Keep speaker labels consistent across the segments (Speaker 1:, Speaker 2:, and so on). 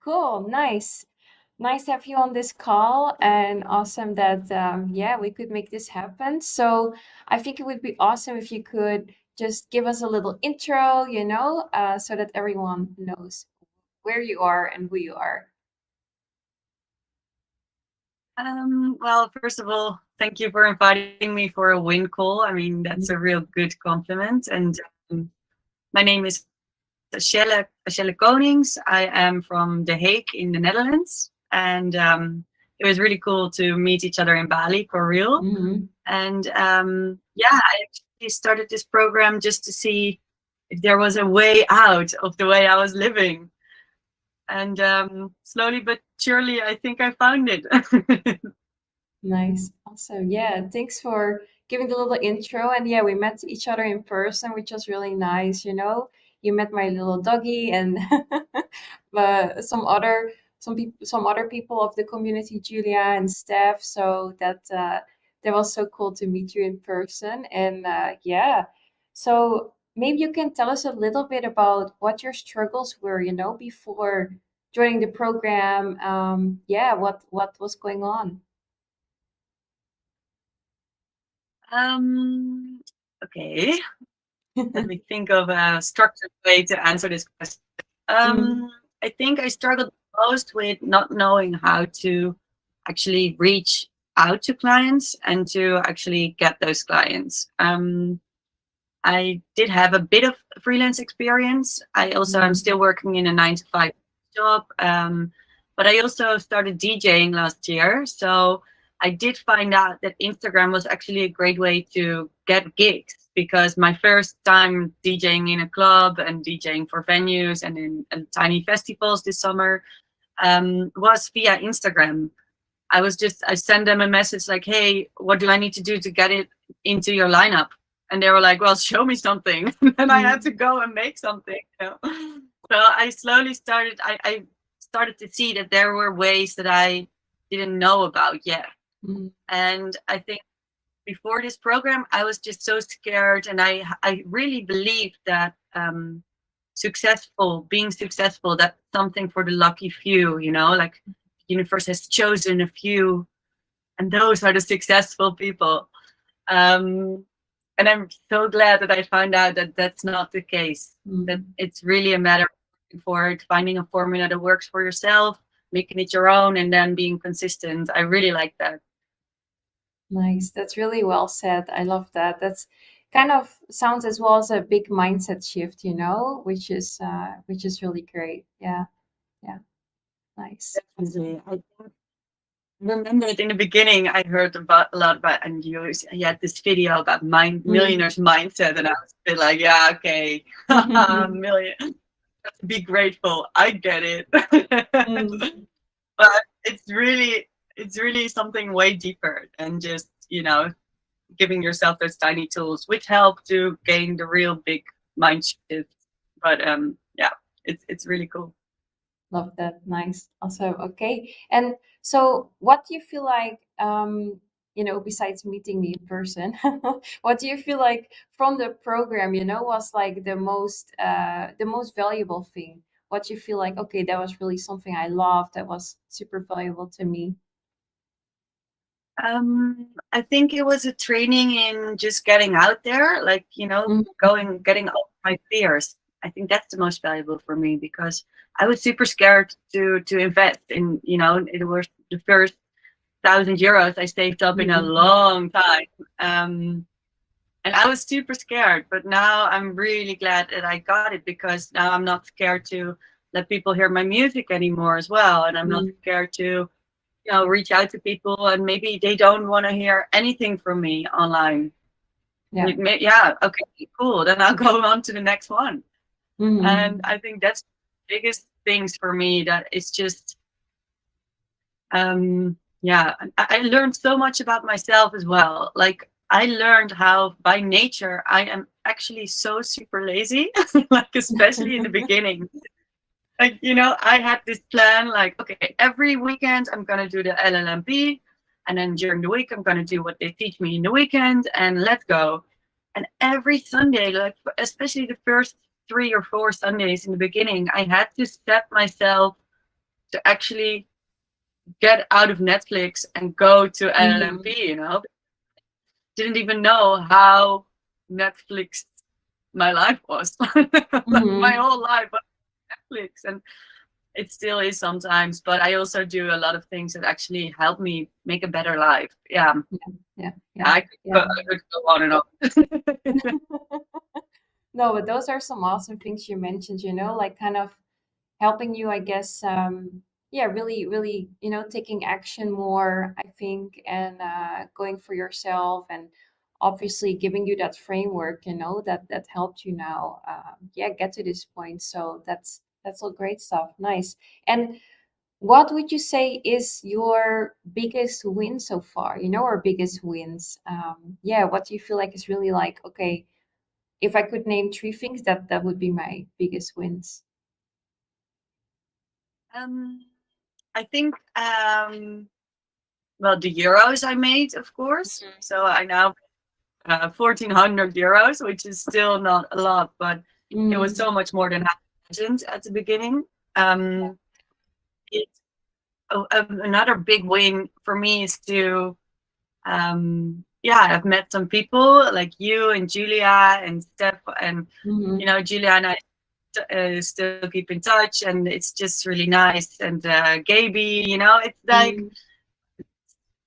Speaker 1: Cool. Nice. Nice to have you on this call and awesome that yeah, we could make this happen. So I think it would be awesome if you could just give us a little intro, so that everyone knows where you are and who you are.
Speaker 2: Well, first of all, thank you for inviting me for a win call. I mean, that's a real good compliment. And my name is Achelle Konings. I am from The Hague in the Netherlands. And it was really cool to meet each other in Bali for real.
Speaker 1: Mhm.
Speaker 2: And yeah, I actually started this program just to see if there was a way out of the way I was living. And slowly but surely, I think I found it.
Speaker 1: Nice. Awesome. Yeah, thanks for giving the little intro. And yeah, we met each other in person, which was really nice, you know. You met my little doggy and but some other people of the community, Julia and Steph. So that was so cool to meet you in person. And yeah. So maybe you can tell us a little bit about what your struggles were, before joining the program. Yeah, what was going on?
Speaker 2: Um, okay, let me think of a structured way to answer this question.
Speaker 1: Mm,
Speaker 2: I think I struggled most with not knowing how to actually reach out to clients and to actually get those clients. I did have a bit of freelance experience. I also am
Speaker 1: mm,
Speaker 2: still working in a 9 to 5 job, but I also started DJing last year. So I did find out that Instagram was actually a great way to get gigs because my first time DJing in a club and DJing for venues and in and tiny festivals this summer was via Instagram. I sent them a message like, hey, what do I need to do to get it into your lineup? And they were like, well, show me something. And I had to
Speaker 1: mm,
Speaker 2: go and make something. So I slowly I started to see that there were ways that I didn't know about yet.
Speaker 1: mm,
Speaker 2: And I think before this program, I was just so scared. And I really believed that being successful, that's something for the lucky few, like the universe has chosen a few and those are the successful people. Um, and I'm so glad that I found out that that's not the case. That
Speaker 1: mm.
Speaker 2: it's really a matter of working for it, finding a formula that works for yourself, making it your own, and then being consistent. I really like that.
Speaker 1: Nice. That's really well said. I love that. That's kind of sounds as well as a big mindset shift, which is really great. Yeah, yeah, nice.
Speaker 2: Definitely. I remember it in the beginning. I heard about a lot about, and you had this video about
Speaker 1: Mm.
Speaker 2: millionaires mindset, and I was a bit like, yeah, okay, million. Be grateful. I get it.
Speaker 1: Mm.
Speaker 2: But it's really something way deeper than just giving yourself those tiny tools which help to gain the real big mind shift. But yeah, it's really cool.
Speaker 1: Love that. Nice. Also, okay. And so what do you feel like, besides meeting me in person, what do you feel like from the program, was like the most valuable thing? What you feel like, okay, that was really something I loved, that was super valuable to me.
Speaker 2: I think it was a training in just getting out there, like
Speaker 1: Mm,
Speaker 2: getting over my fears. I think that's the most valuable for me because I was super scared to invest in. It was the first 1,000 euros I saved up in a
Speaker 1: mm,
Speaker 2: long time. And I was super scared, but now I'm really glad that I got it because now I'm not scared to let people hear my music anymore as well. And I'm not
Speaker 1: mm.
Speaker 2: scared to, reach out to people and maybe they don't want to hear anything from me online.
Speaker 1: Yeah.
Speaker 2: Yeah, okay, cool. Then I'll go on to the next one. And
Speaker 1: Mm,
Speaker 2: I think that's the biggest things for me that it's just, yeah, I learned so much about myself as well. Like I learned how by nature I am actually so super lazy, like especially in the beginning. Like, I had this plan, like, okay, every weekend I'm gonna do the LLMP, and then during the week I'm gonna do what they teach me in the weekend, and let's go. And every Sunday, like especially the first 3 or 4 Sundays in the beginning, I had to set myself to actually get out of Netflix and go to
Speaker 1: Mm-hmm.
Speaker 2: LLMP, didn't even know how Netflix my life was. Like my
Speaker 1: Mm-hmm.
Speaker 2: whole life was Netflix, and it still is sometimes, but I also do a lot of things that actually help me make a better life. Yeah,
Speaker 1: Yeah, yeah,
Speaker 2: I
Speaker 1: yeah.
Speaker 2: could go on and on.
Speaker 1: No, but those are some awesome things you mentioned, like kind of helping you, I guess, yeah, really, really, taking action more, I think, and going for yourself, and obviously giving you that framework, that helped you now, yeah, get to this point. So that's all great stuff. Nice. And what would you say is your biggest win so far, or biggest wins? Yeah, what do you feel like is really like, okay, if I could name three things, that would be my biggest wins.
Speaker 2: um, I think well, the euros I made, of course. So I now 1,400 euros, which is still not a lot, but it was
Speaker 1: Mm,
Speaker 2: so much more than I imagined at the beginning. Um, it, Another big win for me is to, yeah, I've met some people like you and Julia and Steph, and
Speaker 1: mhm,
Speaker 2: Julia and I still keep in touch, and it's just really nice. And Gaby, it's like,
Speaker 1: mm,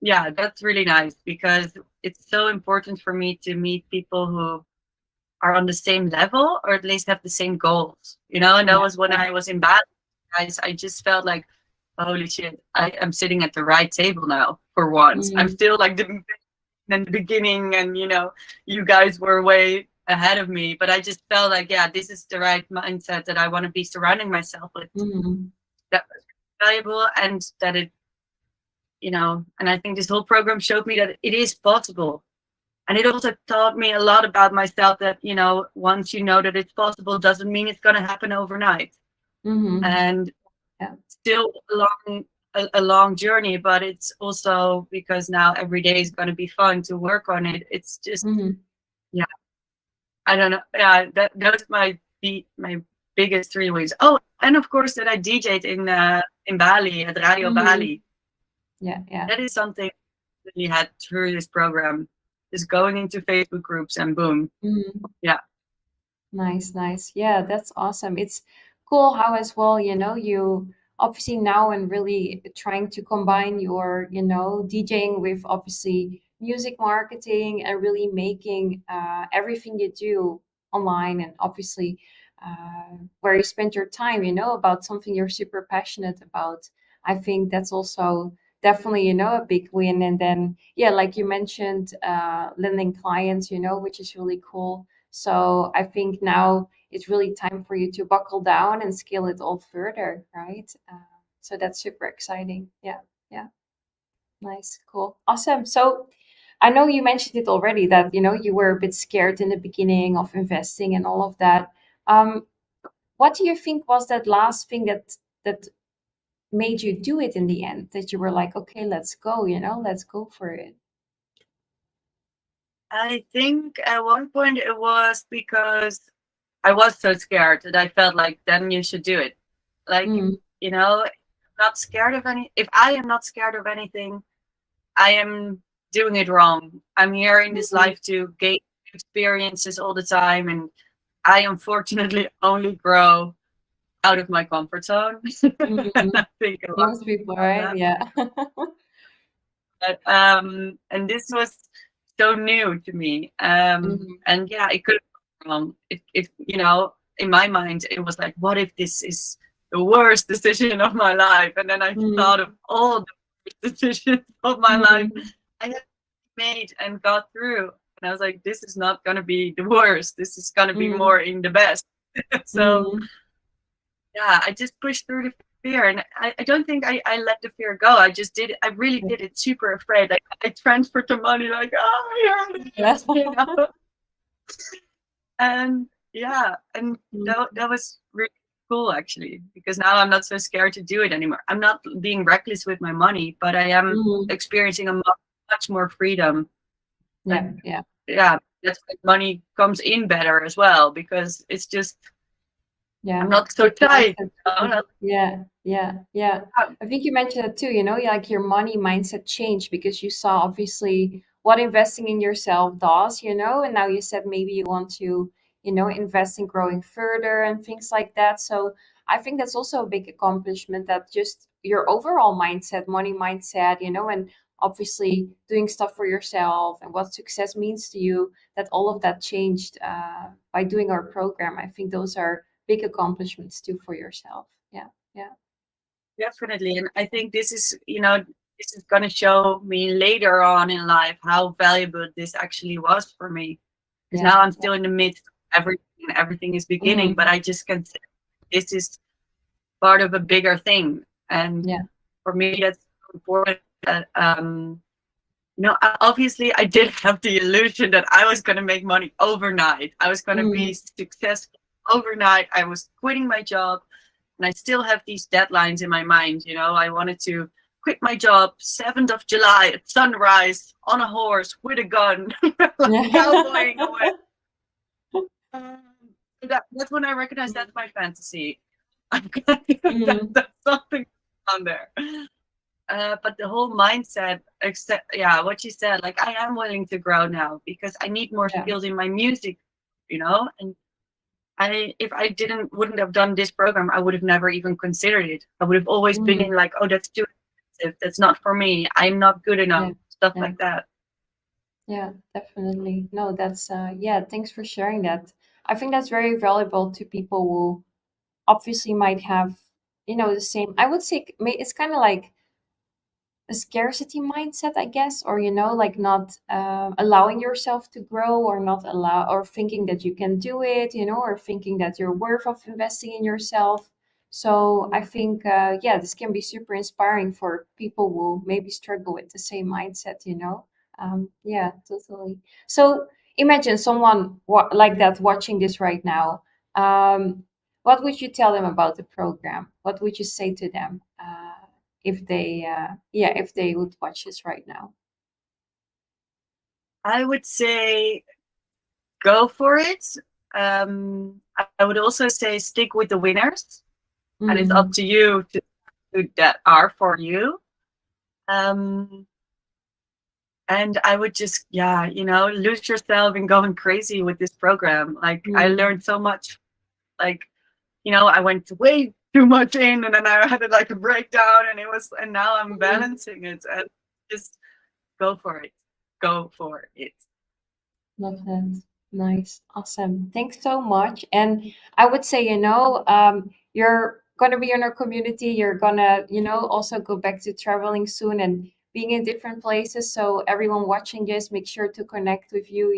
Speaker 2: yeah, that's really nice because it's so important for me to meet people who are on the same level or at least have the same goals, and that
Speaker 1: yeah,
Speaker 2: was when
Speaker 1: yeah,
Speaker 2: I was in Bali, guys. I just felt like, holy shit, I am sitting at the right table now for once. I'm
Speaker 1: mm,
Speaker 2: still like in the beginning, and you guys were way ahead of me, but I just felt like, yeah, this is the right mindset that I want to be surrounding myself with,
Speaker 1: mhm,
Speaker 2: that was valuable, and that and I think this whole program showed me that it is possible. And it also taught me a lot about myself, that, once you know that it's possible, doesn't mean it's going to happen overnight.
Speaker 1: mhm,
Speaker 2: And
Speaker 1: yeah,
Speaker 2: still a long journey, but it's also because now every day is going to be fun to work on it. It's just,
Speaker 1: mhm,
Speaker 2: yeah, I don't know. Yeah, those my biggest three wins. Oh, and of course that I DJed in Bali at Radio
Speaker 1: mhm,
Speaker 2: Bali.
Speaker 1: yeah, yeah.
Speaker 2: That is something that we had through this program. Just going into Facebook groups and boom.
Speaker 1: Mhm.
Speaker 2: Yeah.
Speaker 1: Nice, nice. Yeah, that's awesome. It's cool how as well, you obviously now and really trying to combine your, DJing with obviously music marketing and really making everything you do online, and obviously where you spend your time, about something you're super passionate about. I think that's also definitely, a big win. And then, yeah, like you mentioned, lending clients, which is really cool. So I think now it's really time for you to buckle down and scale it all further, right? So that's super exciting. Yeah, yeah, nice, cool, awesome. So I know you mentioned it already that you were a bit scared in the beginning of investing and all of that. Um, what do you think was that last thing that made you do it in the end? That you were like, okay, let's go, let's go for it.
Speaker 2: I think at one point it was because I was so scared that I felt like, then you should do it. Like,
Speaker 1: Mm,
Speaker 2: not scared of if I am not scared of anything, I am doing it wrong. I'm here in this
Speaker 1: mm,
Speaker 2: life to gain experiences all the time, and I unfortunately only grow out of my comfort zone. And
Speaker 1: mm.
Speaker 2: I think a lot
Speaker 1: Most people,
Speaker 2: about
Speaker 1: right?
Speaker 2: that.
Speaker 1: Yeah.
Speaker 2: But, and this was so new to me.
Speaker 1: Mhm,
Speaker 2: And yeah, it could have gone wrong. If in my mind, it was like, what if this is the worst decision of my life? And then I thought of
Speaker 1: mm,
Speaker 2: all the worst decisions of my life
Speaker 1: mm.
Speaker 2: I had made and got through. And I was like, this is not going to be the worst. This is going to be more
Speaker 1: Mm,
Speaker 2: in the best. So
Speaker 1: mm,
Speaker 2: yeah, I just pushed through the fear, and I don't think I let the fear go. I just did it. I really did it super afraid. Like, I transferred the money, like, oh, here it
Speaker 1: yeah.
Speaker 2: is, and yeah, and that was really cool, actually, because now I'm not so scared to do it anymore. I'm not being reckless with my money, but I am
Speaker 1: Mm,
Speaker 2: experiencing a much more freedom.
Speaker 1: yeah,
Speaker 2: And
Speaker 1: yeah.
Speaker 2: yeah, that's why money comes in better as well, because it's just,
Speaker 1: Yeah.
Speaker 2: I'm not so tight.
Speaker 1: Mindset.
Speaker 2: You know?
Speaker 1: Yeah, yeah, yeah. I think you mentioned it too, like your money mindset changed because you saw obviously what investing in yourself does, and now you said maybe you want to, invest in growing further and things like that. So I think that's also a big accomplishment that just your overall mindset, money mindset, and obviously doing stuff for yourself and what success means to you, that all of that changed by doing our program. I think those are big accomplishments too for yourself. Yeah, yeah,
Speaker 2: Definitely. And I think this is, this is going to show me later on in life how valuable this actually was for me. Because
Speaker 1: yeah.
Speaker 2: now I'm still in the midst of everything, and everything is beginning, but
Speaker 1: Mhm.
Speaker 2: I just consider this is part of a bigger thing. And
Speaker 1: Yeah.
Speaker 2: for me, that's so important that, obviously I did have the illusion that I was going to make money overnight. I was going to be
Speaker 1: Mhm.
Speaker 2: successful overnight. I was quitting my job, and I still have these deadlines in my mind. I wanted to quit my job 7th of July at sunrise on a horse with a gun, like cowboying
Speaker 1: Yeah.
Speaker 2: away. Um, that's when I recognize that's my fantasy.
Speaker 1: Mhm.
Speaker 2: That's something on there. But the whole mindset, except, yeah, what you said, like I am willing to grow now because I need more
Speaker 1: Yeah.
Speaker 2: skills in my music, and if I wouldn't have done this program, I would have never even considered it. I would have always been
Speaker 1: Mhm.
Speaker 2: in like, oh, that's too expensive. That's not for me. I'm not good enough.
Speaker 1: Yeah.
Speaker 2: Stuff
Speaker 1: Yeah.
Speaker 2: like that.
Speaker 1: Yeah, definitely. No, that's yeah, thanks for sharing that. I think that's very valuable to people who obviously might have, the same. I would say it's kind of like a scarcity mindset, I guess, or like not allowing yourself to grow, or not allow, or thinking that you can do it, or thinking that you're worth of investing in yourself. So I think, yeah, this can be super inspiring for people who maybe struggle with the same mindset. Yeah, totally. So imagine someone like that watching this right now. What would you tell them about the program? What would you say to them? If they yeah, if they would watch this right now.
Speaker 2: I would say go for it. I would also say stick with the winners, and it's up
Speaker 1: Mm,
Speaker 2: to you to do that are for you. Um, and I would just, yeah, lose yourself in going crazy with this program. Like I
Speaker 1: mm,
Speaker 2: learned so much. Like, I went way too much in, and then I had like a breakdown, and now I'm
Speaker 1: mm.
Speaker 2: balancing it, and just go for it. Go for it.
Speaker 1: Love that. Nice. Awesome. Thanks so much. And I would say, you're gonna be in our community. You're gonna, also go back to traveling soon and being in different places. So everyone watching this, make sure to connect with you,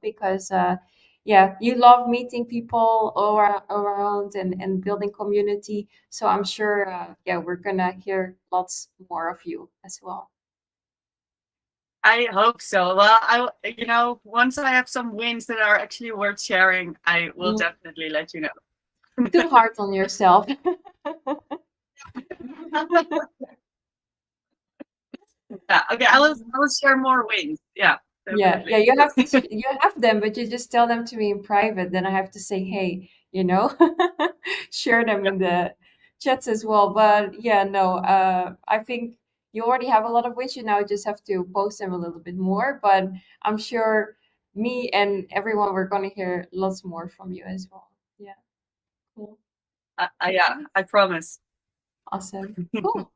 Speaker 1: because yeah, you love meeting people around and building community. So I'm sure, yeah, we're gonna hear lots more of you as well.
Speaker 2: I hope so. Well, once I have some wins that are actually worth sharing, I will
Speaker 1: Mm,
Speaker 2: definitely let you know.
Speaker 1: too hard on yourself.
Speaker 2: Yeah. Okay. I will share more wins. Yeah.
Speaker 1: Yeah, yeah,
Speaker 2: Definitely.
Speaker 1: you have them, but you just tell them to me in private. Then I have to say, hey, share them in the chats as well. But yeah, no, I think you already have a lot of which you now just have to post them a little bit more. But I'm sure me and everyone, we're gonna hear lots more from you as well. Yeah, cool.
Speaker 2: Yeah. I promise.
Speaker 1: Awesome. Cool.